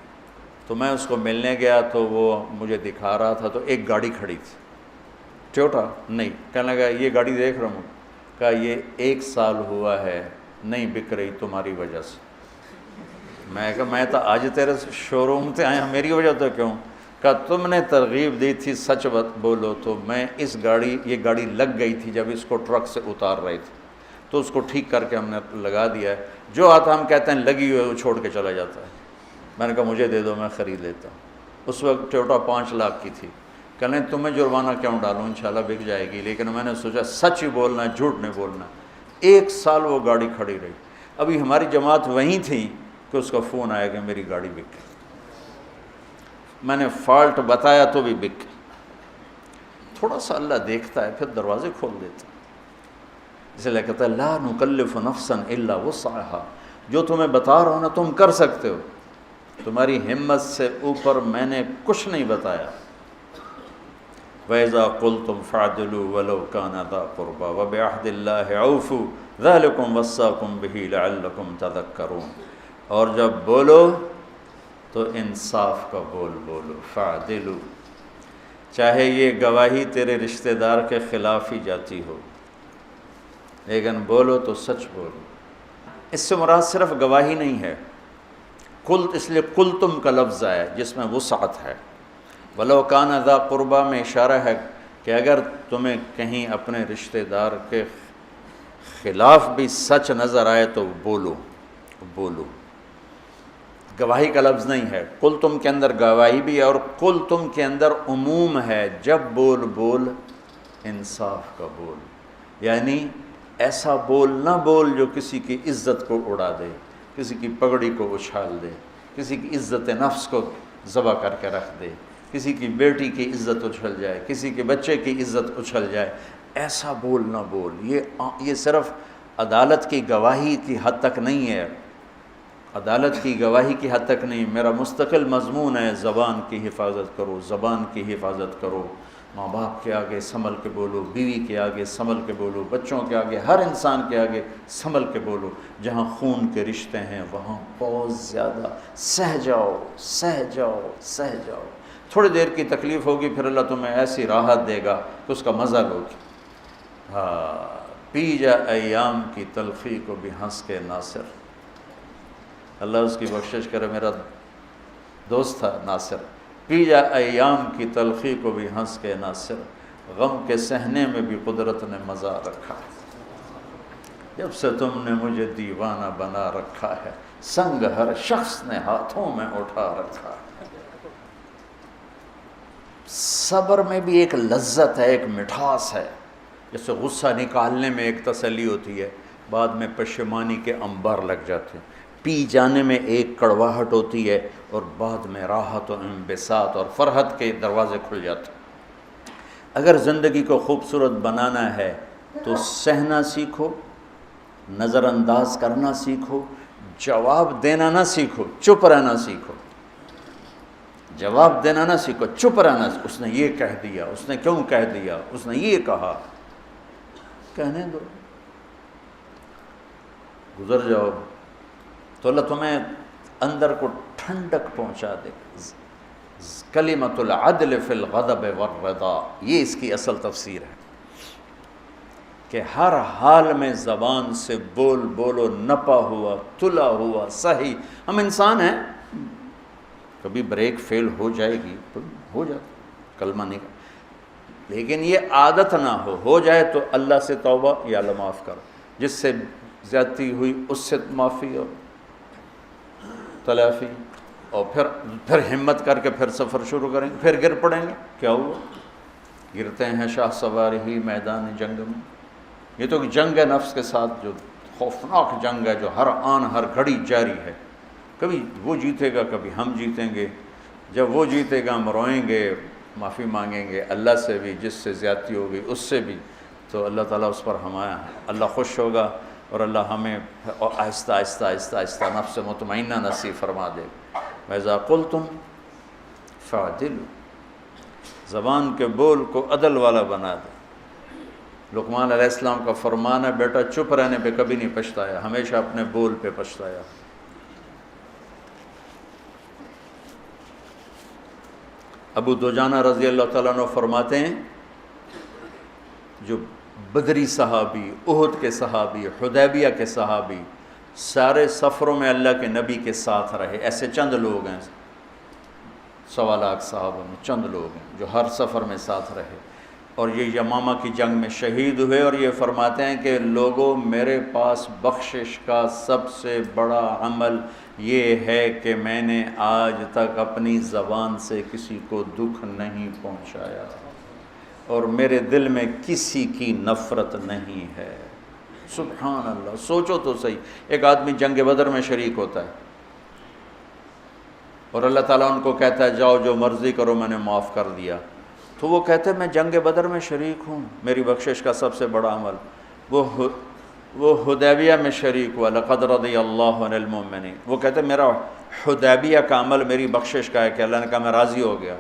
تو میں اس کو ملنے گیا تو وہ مجھے دکھا رہا تھا، تو ایک گاڑی کھڑی تھی ٹویوٹا، نہیں، کہنے لگا یہ گاڑی دیکھ رہا ہوں، کہا یہ 1 سال ہوا ہے نہیں بک رہی تمہاری وجہ سے۔ میں کہا میں تو آج تیرے شو روم سے آیا، میری وجہ تو کیوں؟ کہا تم نے ترغیب دی تھی سچ بولو، تو میں یہ گاڑی لگ گئی تھی جب اس کو ٹرک سے اتار رہے تھے، تو اس کو ٹھیک کر کے ہم نے لگا دیا ہے، جو آتا ہم کہتے ہیں لگی ہوئی ہے وہ چھوڑ کے چلا جاتا ہے۔ میں نے کہا مجھے دے دو، میں خرید لیتا ہوں۔ اس وقت ٹویوٹا 5 لاکھ کی تھی۔ کہنے تمہیں جرمانہ کیوں ڈالوں، انشاءاللہ بک جائے گی، لیکن میں نے سوچا سچ ہی بولنا ہے، جھوٹ نہیں بولنا۔ 1 سال وہ گاڑی کھڑی رہی۔ ابھی ہماری جماعت وہیں تھی کہ اس کا فون آیا کہ میری گاڑی بک گئی۔ میں نے فالٹ بتایا تو بھی بک گئی۔ تھوڑا سا اللہ دیکھتا ہے، پھر دروازے کھول دیتا ہے۔ اس لیے کہتا ہے لا نکلف نفسا الا وسعها، جو تمہیں بتا رہا ہوں نا تم کر سکتے ہو، تمہاری ہمت سے اوپر میں نے کچھ نہیں بتایا۔ وَإِذَا قُلْتُمْ فَاعْدِلُوا وَلَوْ كَانَ ذَا قُرْبَىٰ وَبِعَهْدِ اللَّهِ أَوْفُوا ذَلِكُمْ وَصَّاكُمْ بِهِ لَعَلَّكُمْ تَذَكَّرُونَ، اور جب بولو تو انصاف کا بولو، فَاعْدِلُوا، چاہے یہ گواہی تیرے رشتہ دار کے خلاف ہی جاتی ہو، لیکن بولو تو سچ بولو۔ اس سے مراد صرف گواہی نہیں ہے، اس لیے قلتم کا لفظ آیا جس میں وسعت ہے۔ وَلَوْ كَانَ ذَا قُرْبَىٰ میں اشارہ ہے کہ اگر تمہیں کہیں اپنے رشتہ دار کے خلاف بھی سچ نظر آئے تو بولو۔ گواہی کا لفظ نہیں ہے، قلتم کے اندر گواہی بھی ہے، اور قلتم کے اندر عموم ہے، جب بول انصاف کا بول، یعنی ایسا بول نہ بول جو کسی کی عزت کو اڑا دے، کسی کی پگڑی کو اچھال دے، کسی کی عزت نفس کو ذبح کر کے رکھ دے، کسی کی بیٹی کی عزت اچھل جائے، کسی کے بچے کی عزت اچھل جائے، ایسا بول نہ بول۔ یہ صرف عدالت کی گواہی کی حد تک نہیں ہے، عدالت کی گواہی کی حد تک نہیں، میرا مستقل مضمون ہے زبان کی حفاظت کرو، زبان کی حفاظت کرو، ماں باپ کے آگے سنبھل کے بولو، بیوی کے آگے سنبھل کے بولو، بچوں کے آگے، ہر انسان کے آگے سنبھل کے بولو۔ جہاں خون کے رشتے ہیں وہاں بہت زیادہ سہ جاؤ، تھوڑی دیر کی تکلیف ہوگی، پھر اللہ تمہیں ایسی راحت دے گا کہ اس کا مزہ لوگی۔ پی جا ایام کی تلخی کو بھی ہنس کے ناصر، اللہ اس کی بخشش کرے، میرا دوست تھا ناصر، پی جا ایام کی تلخی کو بھی ہنس کے ناصر، غم کے سہنے میں بھی قدرت نے مزہ رکھا ہے، جب سے تم نے مجھے دیوانہ بنا رکھا ہے، سنگ ہر شخص نے ہاتھوں میں اٹھا رکھا ہے۔ صبر میں بھی ایک لذت ہے، ایک مٹھاس ہے، جیسے غصہ نکالنے میں ایک تسلی ہوتی ہے، بعد میں پشیمانی کے انبار لگ جاتے ہیں، پی جانے میں ایک کڑواہٹ ہوتی ہے، اور بعد میں راحت و انبساط اور فرحت کے دروازے کھل جاتے ہیں۔ اگر زندگی کو خوبصورت بنانا ہے تو سہنا سیکھو، نظر انداز کرنا سیکھو، جواب دینا نہ سیکھو، چپ رہنا سیکھو، جواب دینا نہ سیکھو، چپ رہنا سیکھو۔ اس نے یہ کہہ دیا، اس نے کیوں کہہ دیا، اس نے یہ کہا، کہنے دو، گزر جاؤ، تو اللہ تمہیں اندر کو ٹھنڈک پہنچا دے۔ کلمۃ العدل فی الغضب والرضا، یہ اس کی اصل تفسیر ہے کہ ہر حال میں زبان سے بولو، نپا ہوا، تلا ہوا، صحیح۔ ہم انسان ہیں، کبھی بریک فیل ہو جائے گی تو ہو جائے، کلمہ نہیں، لیکن یہ عادت نہ ہو جائے تو اللہ سے توبہ، یا اللہ معاف کرو، جس سے زیادتی ہوئی اس سے معافی اور تلافی، اور پھر ہمت کر کے پھر سفر شروع کریں گے، پھر گر پڑیں گے، کیا ہوا؟ گرتے ہیں شاہ سوار ہی میدان جنگ میں۔ یہ تو جنگ ہے نفس کے ساتھ، جو خوفناک جنگ ہے، جو ہر آن ہر گھڑی جاری ہے، کبھی وہ جیتے گا، کبھی ہم جیتیں گے۔ جب وہ جیتے گا ہم روئیں گے، معافی مانگیں گے اللہ سے بھی، جس سے زیادتی ہوگی اس سے بھی، تو اللہ تعالیٰ اس پر ہمارا، اللہ خوش ہوگا، اور اللہ ہمیں آہستہ آہستہ آہستہ آہستہ نفس مطمئنہ نصیب فرما دے گا۔ وَإِذَا قُلْتُمْ فَاعْدِلُوا، زبان کے بول کو عدل والا بنا دے۔ لقمان علیہ السلام کا فرمان ہے، بیٹا چپ رہنے پہ کبھی نہیں پچھتایا، ہمیشہ اپنے بول پہ پچھتایا۔ ابو دجانہ رضی اللہ تعالیٰ عنہ فرماتے ہیں، جو بدری صحابی، احد کے صحابی، حدیبیہ کے صحابی، سارے سفروں میں اللہ کے نبی کے ساتھ رہے. ایسے چند لوگ ہیں، 1.25 لاکھ صحابہ میں چند لوگ ہیں جو ہر سفر میں ساتھ رہے. اور یہ یمامہ کی جنگ میں شہید ہوئے. اور یہ فرماتے ہیں کہ لوگوں، میرے پاس بخشش کا سب سے بڑا عمل یہ ہے کہ میں نے آج تک اپنی زبان سے کسی کو دکھ نہیں پہنچایا، اور میرے دل میں کسی کی نفرت نہیں ہے. سبحان اللہ. سوچو تو صحیح، ایک آدمی جنگ بدر میں شریک ہوتا ہے اور اللہ تعالیٰ ان کو کہتا ہے جاؤ جو مرضی کرو میں نے معاف کر دیا. تو وہ کہتے ہیں میں جنگ بدر میں شریک ہوں، میری بخشش کا سب سے بڑا عمل. وہ حدیبیہ میں شریک ہوا، لقد رضی اللہ عن المؤمنین. وہ کہتے ہیں میرا حدیبیہ کا عمل میری بخشش کا ہے کہ اللہ نے کہا میں راضی ہو گیا.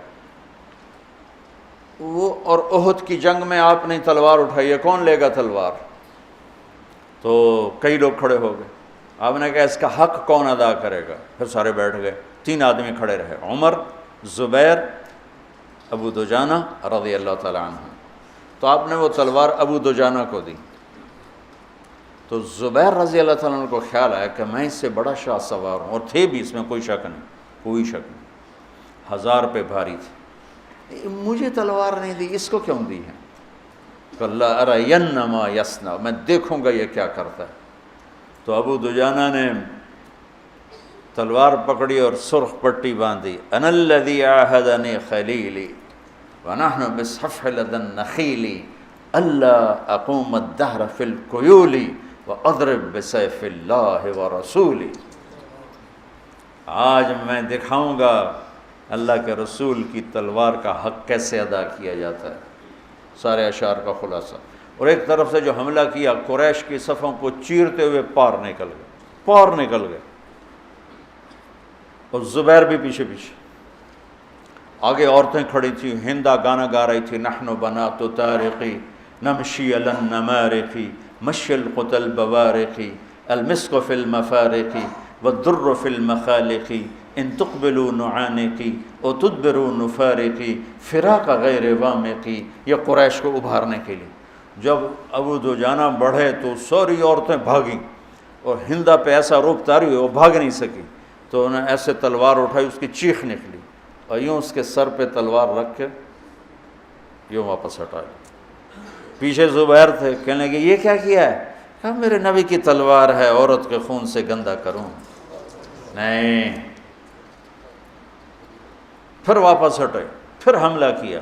وہ اور احد کی جنگ میں آپ نے تلوار اٹھائی ہے، کون لے گا تلوار؟ تو کئی لوگ کھڑے ہو گئے. آپ نے کہا اس کا حق کون ادا کرے گا؟ پھر سارے بیٹھ گئے. 3 آدمی کھڑے رہے، عمر، زبیر، ابو دجانہ رضی اللہ تعالیٰ عنہ. تو آپ نے وہ تلوار ابو دجانہ کو دی. تو زبیر رضی اللہ تعالیٰ عنہ کو خیال آیا کہ میں اس سے بڑا شاہ سوار ہوں، اور تھے بھی، اس میں کوئی شک نہیں، کوئی شک نہیں. 1000 پہ بھاری تھی. مجھے تلوار نہیں دی، اس کو کیوں دی ہے؟ کہ اللہ ارین ما یصنع، میں دیکھوں گا یہ کیا کرتا ہے. تو ابو دجانہ نے تلوار پکڑی اور سرخ پٹی باندھی. انا الذی عاہدنی خلیلی ونحن بالصفح لدى النخیل الا اقوم الدہر فی الکیول واضرب بسیف اللہ ورسولی. آج میں دکھاؤں گا اللہ کے رسول کی تلوار کا حق کیسے ادا کیا جاتا ہے. سارے اشعار کا خلاصہ. اور ایک طرف سے جو حملہ کیا، قریش کی صفوں کو چیرتے ہوئے پار نکل گئے. اور زبیر بھی پیچھے پیچھے. آگے عورتیں کھڑی تھیں، ہندا گانا گا رہی تھی، نحن بنات طارقی نمشی علی النمارق مشی القتل بوارق المسک فی المفارق والدر فی المخالق ان تقبلوا نعانقی او تدبروا نفارقی فراق غیر وامقی. یہ قریش کو ابھارنے کے لیے. جب ابو دجانہ بڑھے تو ساری عورتیں بھاگیں، اور ہندا پہ ایسا روب طاری ہوئی وہ بھاگ نہیں سکی. تو انہیں ایسے تلوار اٹھائی، اس کی چیخ نکلی، اور یوں اس کے سر پہ تلوار رکھ کے یوں واپس ہٹائی. پیچھے زبیر تھے، کہنے لگے یہ کیا کیا ہے؟ کہا میرے نبی کی تلوار ہے، عورت کے خون سے گندا کروں؟ نہیں. پھر واپس ہٹے، پھر حملہ کیا،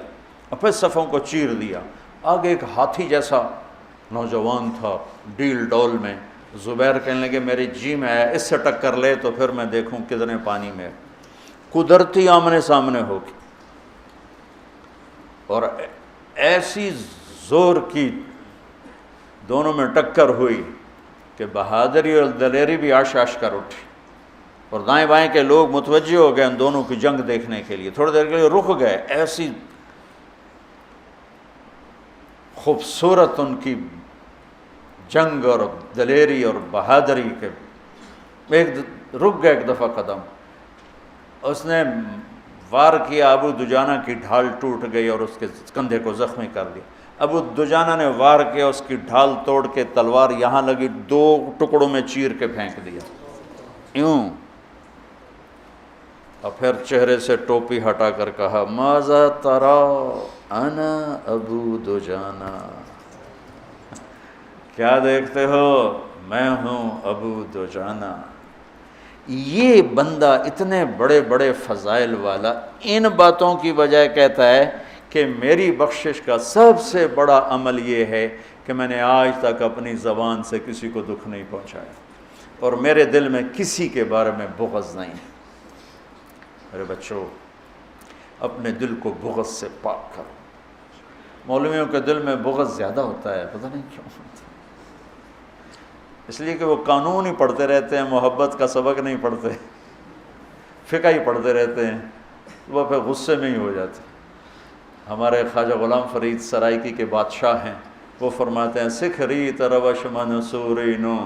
اور پھر صفوں کو چیر دیا. آگے ایک ہاتھی جیسا نوجوان تھا ڈیل ڈول میں. زبیر کہنے لگے میرے جی میں آیا، اس سے ٹکر لے تو پھر میں دیکھوں کتنے پانی میں. قدرتی آمنے سامنے ہو کے، اور ایسی زور کی دونوں میں ٹکر ہوئی کہ بہادری اور دلیری بھی آش آش کر اٹھی. اور دائیں بائیں کے لوگ متوجہ ہو گئے ان دونوں کی جنگ دیکھنے کے لیے. تھوڑی دیر کے لیے رک گئے. ایسی خوبصورت ان کی جنگ اور دلیری اور بہادری کے رک گئے ایک دفعہ قدم. اس نے وار کیا، ابو دجانہ کی ڈھال ٹوٹ گئی اور اس کے کندھے کو زخمی کر دیا. ابو دجانہ نے وار کیا، اس کی ڈھال توڑ کے تلوار یہاں لگی، 2 ٹکڑوں میں چیر کے پھینک دیا یوں. اور پھر چہرے سے ٹوپی ہٹا کر کہا ماذا ترى انا ابو دجانہ، کیا دیکھتے ہو؟ میں ہوں ابو دجانہ. یہ بندہ اتنے بڑے بڑے فضائل والا ان باتوں کی بجائے کہتا ہے کہ میری بخشش کا سب سے بڑا عمل یہ ہے کہ میں نے آج تک اپنی زبان سے کسی کو دکھ نہیں پہنچایا، اور میرے دل میں کسی کے بارے میں بغض نہیں ہے. میرے بچوں، اپنے دل کو بغض سے پاک کرو. مولویوں کے دل میں بغض زیادہ ہوتا ہے، پتہ نہیں کیوں. اس لیے کہ وہ قانون ہی پڑھتے رہتے ہیں، محبت کا سبق نہیں پڑھتے، فقہ ہی پڑھتے رہتے ہیں، وہ پھر غصے میں ہی ہو جاتے. ہمارے خواجہ غلام فرید سرائکی کے بادشاہ ہیں، وہ فرماتے ہیں سکھ ریت روش من سوری نو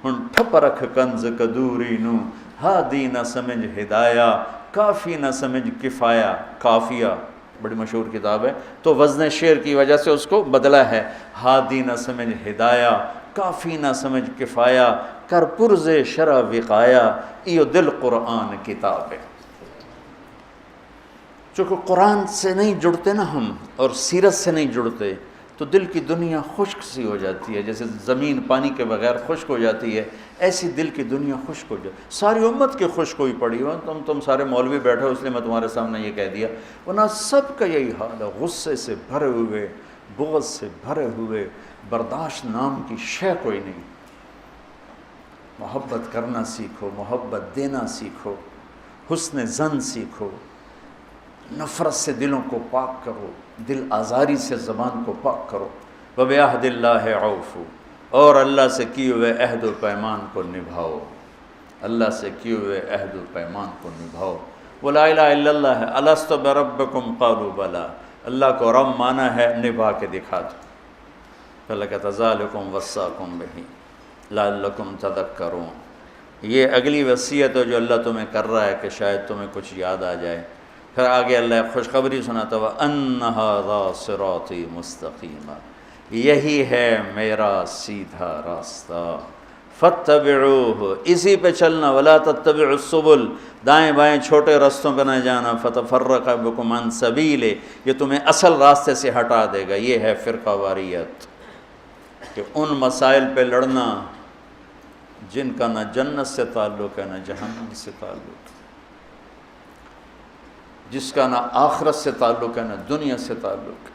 ہن ٹھپ رکھ کنز کدوری نو ہادی نہ سمجھ ہدایہ کافی نہ سمجھ کفایہ کافیہ. بڑی مشہور کتاب ہے، تو وزن شعر کی وجہ سے اس کو بدلا ہے۔ ہادی نہ سمجھ ہدایہ، کافی نہ سمجھ کفایہ، کر پرز شرع وقایا، ایو دل قرآن کتاب ہے۔ چونکہ قرآن سے نہیں جڑتے نا ہم، اور سیرت سے نہیں جڑتے، تو دل کی دنیا خشک سی ہو جاتی ہے، جیسے زمین پانی کے بغیر خشک ہو جاتی ہے، ایسی دل کی دنیا خشک ہو جاتی ہے۔ ساری امت کی خشک ہوئی پڑی ہو، تم سارے مولوی بیٹھے ہو اس لیے میں تمہارے سامنے یہ کہہ دیا، ورنہ سب کا یہی حال ہے، غصے سے بھرے ہوئے، بغض سے بھرے ہوئے، برداشت نام کی شے کوئی نہیں۔ محبت کرنا سیکھو، محبت دینا سیکھو، حسن ظن سیکھو، نفرت سے دلوں کو پاک کرو، دل آزاری سے زبان کو پاک کرو۔ وَبِعَهْدِ اللَّهِ عَوْفُوا، اور اللہ سے کیے ہوئے عہد و پیمان کو نبھاؤ، اللہ سے کیے ہوئے عہد و پیمان کو نبھاؤ۔ وَلَا إِلَهَ إِلَّا اللَّهِ أَلَسْتُ بِرَبِّكُمْ قَالُوا بَلَىٰ، اللہ کو رب مانا ہے، نبھا کے دکھا دو۔ فَلَكَ ذَلِكُمْ وَصَّاكُمْ بِهِ لَعَلَّكُمْ تَذَكَّرُونَ، یہ اگلی وصیت ہے جو اللہ تمہیں کر رہا ہے کہ شاید تمہیں کچھ یاد آ جائے۔ پھر آگے اللہ خوشخبری سناتا ہوا، أَنَّ هَذَا صِرَاطِي مُسْتَقِيمًا، یہی ہے میرا سیدھا راستہ، فَاتَّبِعُوهُ، اسی پہ چلنا، وَلَا تَتَّبِعُوا السُّبُلَ، دائیں بائیں چھوٹے رستوں پہ نہ جانا، فَتَفَرَّقَ بِكُمْ عَنْ سَبِيلِهِ، یہ تمہیں اصل راستے سے ہٹا دے گا۔ یہ ہے فرقہ واریت، کہ ان مسائل پہ لڑنا جن کا نہ جنت سے تعلق ہے نہ جہنم سے تعلق ہے، جس کا نہ آخرت سے تعلق ہے نہ دنیا سے تعلق ہے۔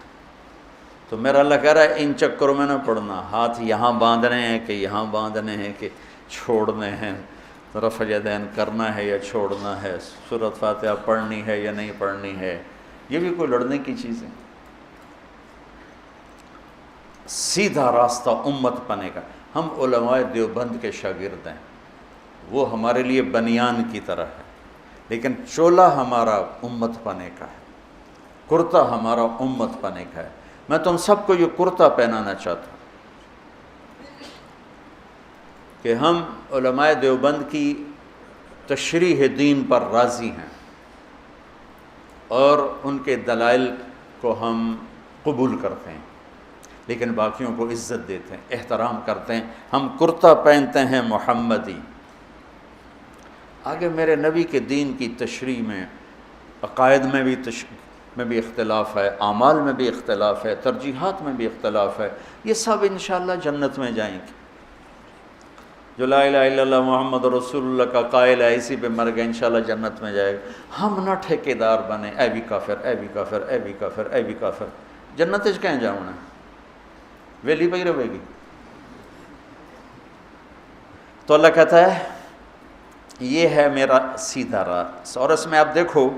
تو میرا اللہ کہہ رہا ہے ان چکروں میں نہ پڑنا، ہاتھ یہاں باندھنے ہیں کہ یہاں باندھنے ہیں کہ چھوڑنے ہیں، رفع یدین کرنا ہے یا چھوڑنا ہے، سورۃ فاتحہ پڑھنی ہے یا نہیں پڑھنی ہے، یہ بھی کوئی لڑنے کی چیز ہے؟ سیدھا راستہ امت پنے کا۔ ہم علماء دیوبند کے شاگرد ہیں، وہ ہمارے لیے بنیان کی طرح ہے، لیکن چولا ہمارا امت پنے کا ہے، کرتا ہمارا امت پنے کا ہے۔ میں تم سب کو یہ کرتا پہنانا چاہتا ہوں کہ ہم علماء دیوبند کی تشریح دین پر راضی ہیں اور ان کے دلائل کو ہم قبول کرتے ہیں، لیکن باقیوں کو عزت دیتے ہیں، احترام کرتے ہیں۔ ہم کرتا پہنتے ہیں محمدی۔ آگے میرے نبی کے دین کی تشریح میں عقائد میں بھی اختلاف ہے، اعمال میں بھی اختلاف ہے، ترجیحات میں بھی اختلاف ہے، یہ سب انشاءاللہ جنت میں جائیں گے۔ جو لا الہ الا اللہ محمد رسول اللہ کا قائل ہے، اسی پہ مر گئے، انشاءاللہ جنت میں جائے گا۔ ہم نہ ٹھیکیدار بنے، اے بھی کافر، اے بھی کافر، اے بھی کافر، اے بھی کافر، جنت اچ کہیں جاؤنا ویلی پہ ہی رہے گی۔ تو اللہ کہتا ہے یہ ہے میرا سیدھا راستہ، اور اس میں آپ دیکھو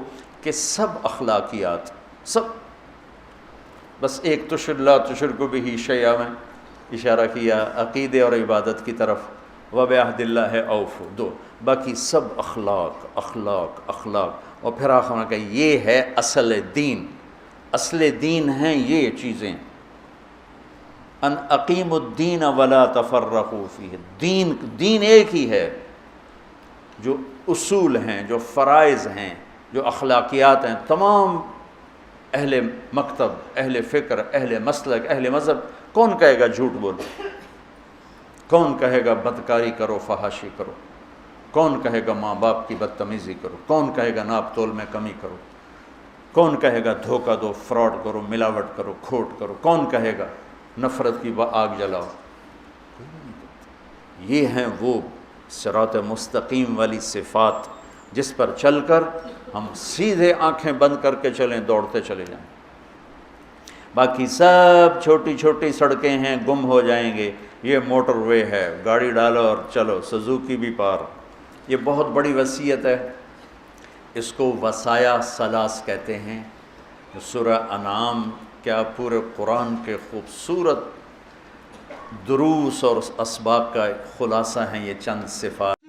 کہ سب اخلاقیات، سب، بس ایک لا تشرکوا بہ شیئا میں اشارہ کیا عقیدے اور عبادت کی طرف، وَبِعَهْدِ اللَّهِ أَوْفُوا، دو، باقی سب اخلاق اخلاق اخلاق، اور پھر آخر میں کہ یہ ہے اصل دین، اصل دین ہیں یہ چیزیں، ان اقیموا الدین ولا تفرقوا فیہ، دین ایک ہی ہے، جو اصول ہیں، جو فرائض ہیں، جو اخلاقیات ہیں، تمام اہل مکتب، اہل فکر، اہل مسلک، اہل مذہب، کون کہے گا جھوٹ بولو، کون کہے گا بدکاری کرو، فحاشی کرو، کون کہے گا ماں باپ کی بدتمیزی کرو، کون کہے گا ناپ تول میں کمی کرو، کون کہے گا دھوکہ دو، فراڈ کرو، ملاوٹ کرو، کھوٹ کرو، کون کہے گا نفرت کی آگ جلاؤ؟ یہ ہیں وہ صراط مستقیم والی صفات جس پر چل کر ہم سیدھے آنکھیں بند کر کے چلیں، دوڑتے چلے جائیں۔ باقی سب چھوٹی چھوٹی سڑکیں ہیں، گم ہو جائیں گے، یہ موٹر وے ہے، گاڑی ڈالو اور چلو، سزوکی بھی پار۔ یہ بہت بڑی وصیت ہے، اس کو وصایا ثلاث کہتے ہیں۔ سورہ انعام کیا پورے قرآن کے خوبصورت دروس اور اسباق کا خلاصہ ہیں یہ چند صفات۔